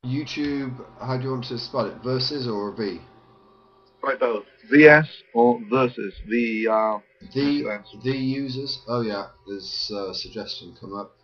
YouTube, how do you want to spell it? Versus or a V? Try both. VS or versus. V-E-R. The users. Oh yeah, there's a suggestion come up.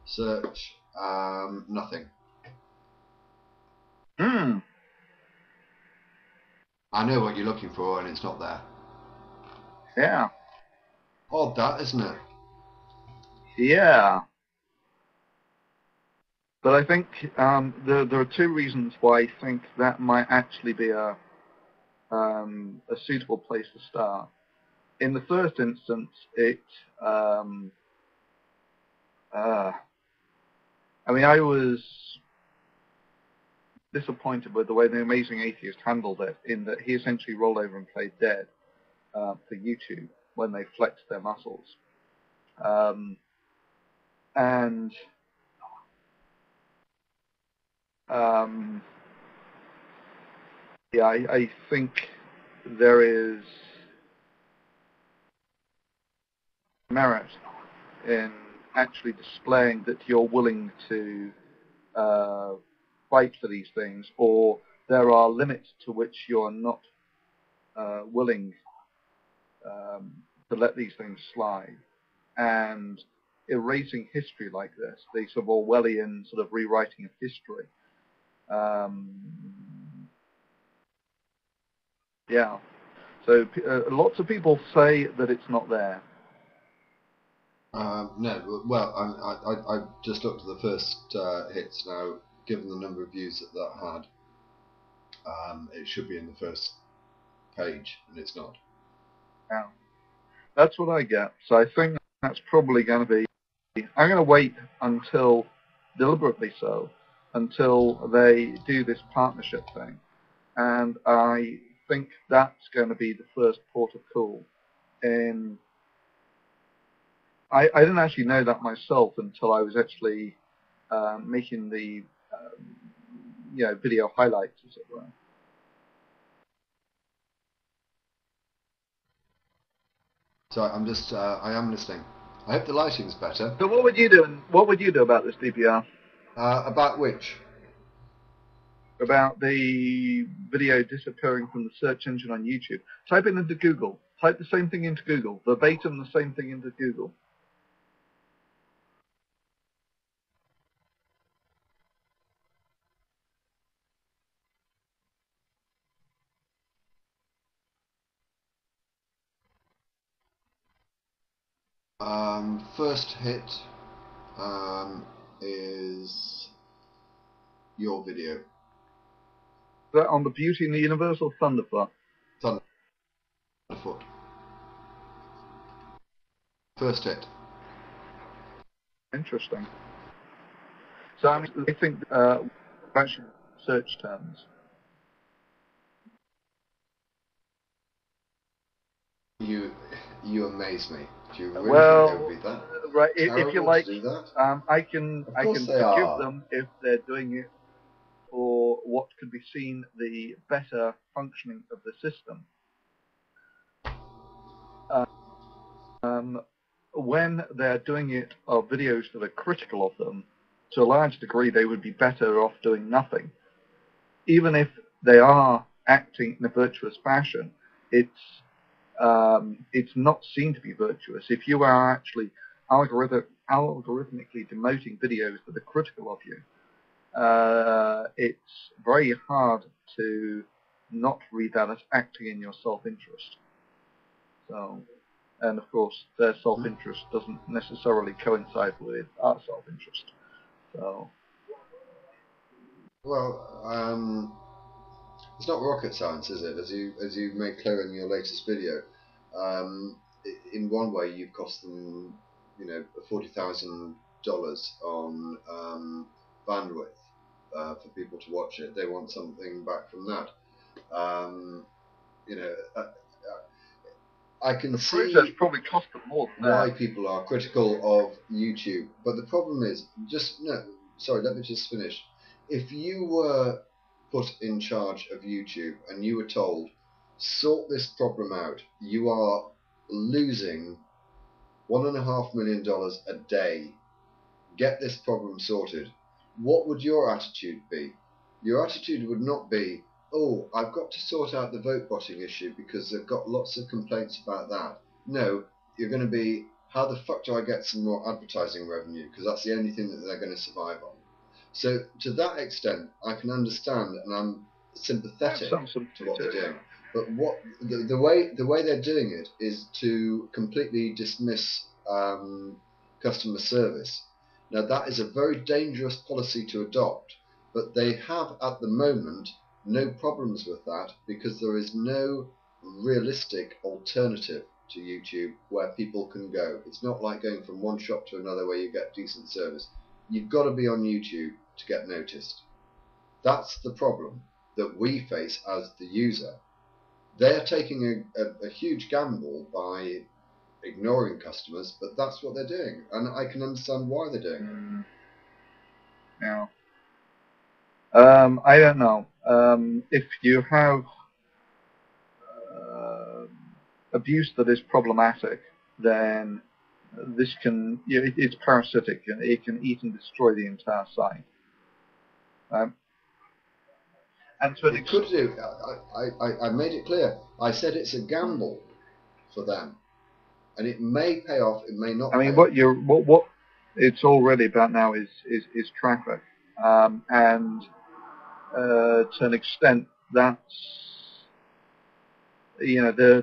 Search. Nothing. Hmm. I know what you're looking for, and it's not there. Yeah. Odd that, isn't it? Yeah. But I think there are two reasons why I think that might actually be a suitable place to start. In the first instance, I was disappointed with the way the Amazing Atheist handled it, in that he essentially rolled over and played dead for YouTube when they flexed their muscles. And yeah, I think there is merit in actually displaying that you're willing to fight for these things, or there are limits to which you're not willing to let these things slide. And erasing history like this, the sort of Orwellian sort of rewriting of history, yeah. So lots of people say that it's not there. No, well, I just looked at the first hits now. Given the number of views that had, it should be in the first page, and it's not. Yeah. That's what I get. So I think that's probably going to be. I'm going to wait until, deliberately so, until they do this partnership thing, and I think that's going to be the first port of call. And I didn't actually know that myself until I was actually making the video highlights, as it were. So I am listening. I hope the lighting's better. So what would you do? What would you do about this, DPR? About which? About the video disappearing from the search engine on YouTube. Type it into Google. Type the same thing into Google. Verbatim the same thing into Google. First hit is your video. Is that on the Beauty in the Universe or Thunderf00t? Thunderf00t. First hit. Interesting. So I think actually search terms. You amaze me. Do you really Well, think they would be that? right. If you like, to do that? I can forgive them if they're doing it for what could be seen the better functioning of the system. When they're doing it of videos that are critical of them, to a large degree, they would be better off doing nothing. Even if they are acting in a virtuous fashion, it's not seen to be virtuous. If you are actually algorithmically demoting videos that are critical of you, it's very hard to not read that as acting in your self-interest. So, and of course, their self-interest doesn't necessarily coincide with our self-interest. So, well, it's not rocket science, is it? As you made clear in your latest video, in one way you've cost them, $40,000 on bandwidth for people to watch it. They want something back from that. I can see probably cost them more than why that. people are critical of YouTube, but the problem is let me just finish. If you were put in charge of YouTube and you were told, sort this problem out, you are losing $1.5 million a day, get this problem sorted, what would your attitude be? Your attitude would not be, oh, I've got to sort out the vote botting issue because they've got lots of complaints about that. No, you're going to be, how the fuck do I get some more advertising revenue? Because that's the only thing that they're going to survive on. So to that extent, I can understand, and I'm sympathetic to what they're doing. But what the way they're doing it is to completely dismiss customer service. Now that is a very dangerous policy to adopt, but they have at the moment no problems with that because there is no realistic alternative to YouTube where people can go. It's not like going from one shop to another where you get decent service. You've got to be on YouTube to get noticed. That's the problem that we face as the user. They're taking a huge gamble by ignoring customers, but that's what they're doing, and I can understand why they're doing it. Yeah. I don't know. If you have abuse that is problematic, then this can, it's parasitic, and it can eat and destroy the entire site. And so it could do. I made it clear. I said it's a gamble for them, and it may pay off. It may not. I mean, what it's all really about now is traffic, and to an extent, that's, you know,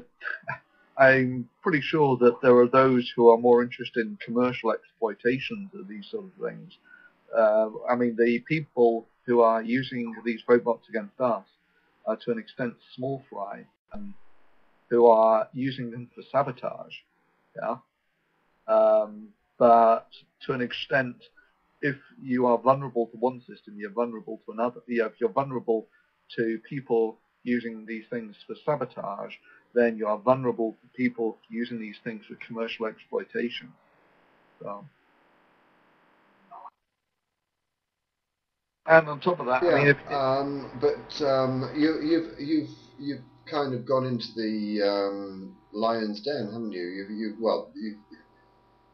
I'm pretty sure that there are those who are more interested in commercial exploitations of these sort of things. I mean, the people who are using these robots against us are to an extent small fry, who are using them for sabotage. Yeah. But to an extent, if you are vulnerable to one system, you're vulnerable to another. If you're vulnerable to people using these things for sabotage, then you are vulnerable to people using these things for commercial exploitation. So, and on top of that, yeah, I mean, you've kind of gone into the lion's den, haven't you?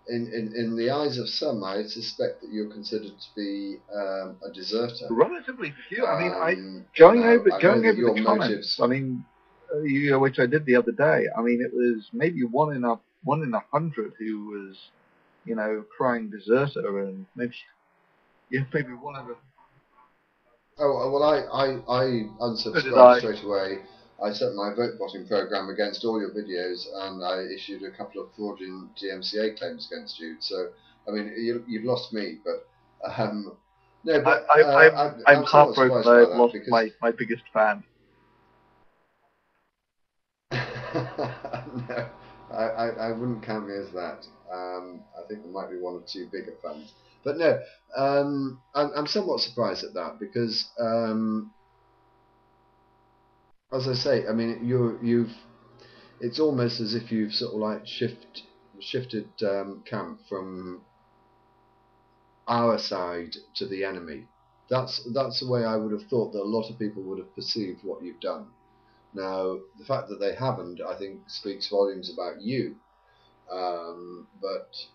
In the eyes of some, I suspect that you're considered to be a deserter. Relatively few. I mean, going over the comments. Motives... I mean, which I did the other day. I mean, it was maybe one in 100 who was, crying deserter, and maybe one of the. Oh well, I unsubscribed straight away. I set my vote botting program against all your videos, and I issued a couple of fraudulent DMCA claims against you. So, I mean, you've lost me, but no. But I'm heartbroken that I've lost my biggest fan. No, I wouldn't count me as that. I think there might be one or two bigger fans, but no. I'm somewhat surprised at that because. As I say, I mean, it's almost as if you've sort of like shifted camp from our side to the enemy. That's the way I would have thought that a lot of people would have perceived what you've done. Now, the fact that they haven't, I think, speaks volumes about you. But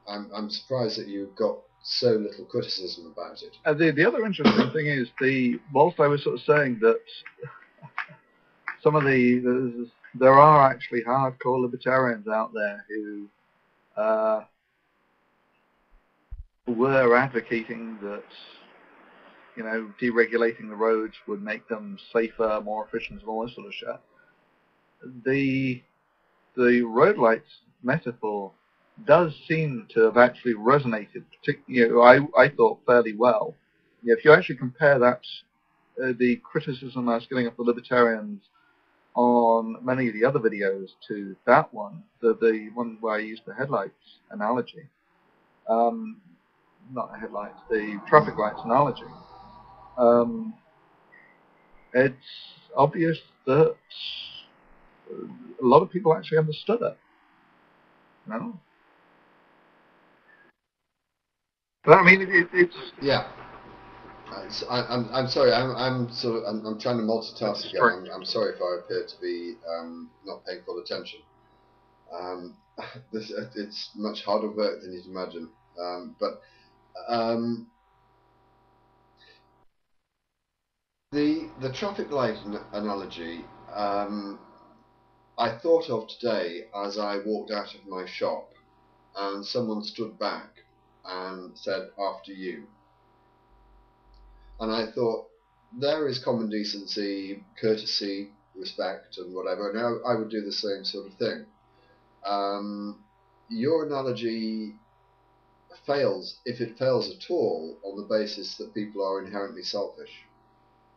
I'm surprised that you've got so little criticism about it. The other interesting thing is whilst I was sort of saying that. Some of there are actually hardcore libertarians out there who were advocating that deregulating the roads would make them safer, more efficient, and all this sort of shit. The road lights metaphor does seem to have actually resonated, I thought fairly well. If you actually compare that, the criticism I was getting of the libertarians on many of the other videos to that one, the one where I used the headlights analogy, not the headlights, the traffic lights analogy, it's obvious that a lot of people actually understood it. No? But I mean, it's... Yeah. I'm sorry. I'm trying to multitask again. I'm sorry if I appear to be not paying full attention. It's much harder work than you'd imagine. But The traffic light analogy I thought of today as I walked out of my shop and someone stood back and said, "After you." And I thought, there is common decency, courtesy, respect, and whatever. Now I would do the same sort of thing. Your analogy fails, if it fails at all, on the basis that people are inherently selfish.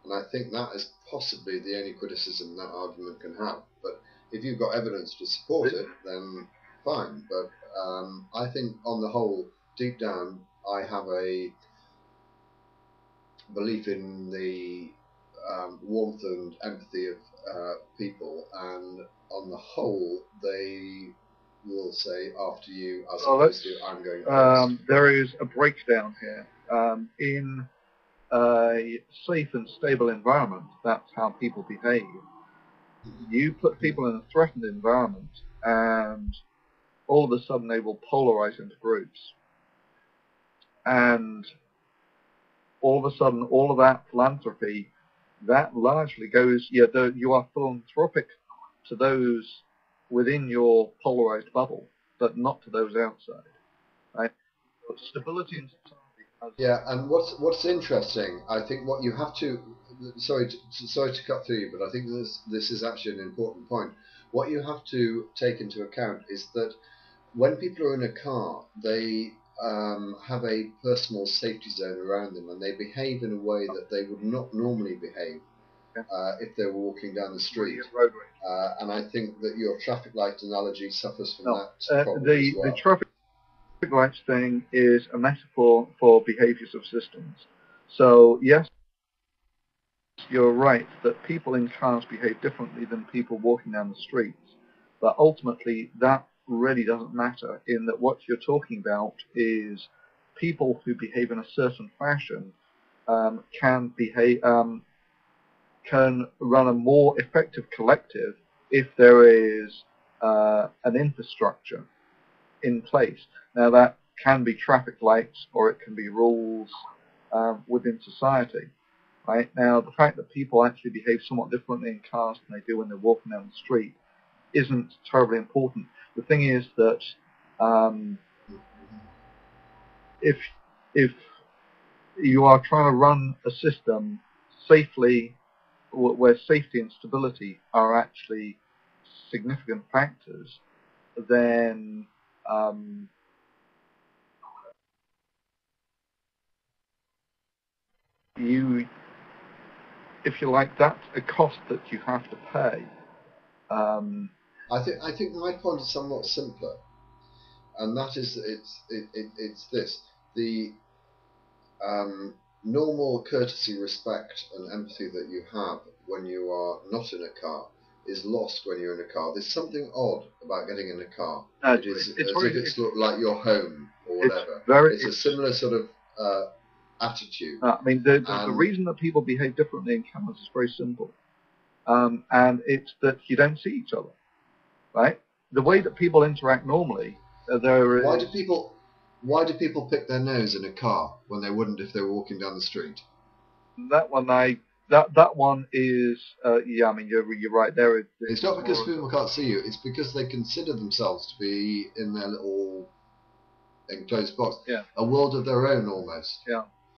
And I think that is possibly the only criticism that argument can have. But if you've got evidence to support it, then fine. But I think on the whole, deep down, I have a belief in the warmth and empathy of people, and on the whole, they will say after you as opposed to I'm going first. There is a breakdown here. In a safe and stable environment, that's how people behave. You put people in a threatened environment, and all of a sudden they will polarize into groups. And all of a sudden, all of that philanthropy, that largely goes, you are philanthropic to those within your polarized bubble, but not to those outside. Right? Stability in society. Yeah, and what's interesting, I think what you have to, sorry to cut through you, but I think this is actually an important point. What you have to take into account is that when people are in a car, they have a personal safety zone around them, and they behave in a way that they would not normally behave if they were walking down the street. And I think that your traffic light analogy suffers from that problem as well. The traffic lights thing is a metaphor for behaviors of systems. So yes, you're right that people in cars behave differently than people walking down the streets, but ultimately that really doesn't matter, in that what you're talking about is people who behave in a certain fashion can run a more effective collective if there is an infrastructure in place. Now that can be traffic lights, or it can be rules within society. Right? Now the fact that people actually behave somewhat differently in cars than they do when they're walking down the street isn't terribly important. The thing is that if you are trying to run a system safely, where safety and stability are actually significant factors, then if you like, that's a cost that you have to pay. I think my point is somewhat simpler, and that is it's this: the normal courtesy, respect, and empathy that you have when you are not in a car is lost when you're in a car. There's something odd about getting in a car. It is as if it's like your home or whatever. It's a similar sort of attitude. I mean, the reason that people behave differently in cars is very simple, and it's that you don't see each other. Right? The way that people interact normally, Why do people pick their nose in a car when they wouldn't if they were walking down the street? That one is yeah. I mean, you're right there. It's not because people can't see you. It's because they consider themselves to be in their little enclosed box, a world of their own almost. Yeah.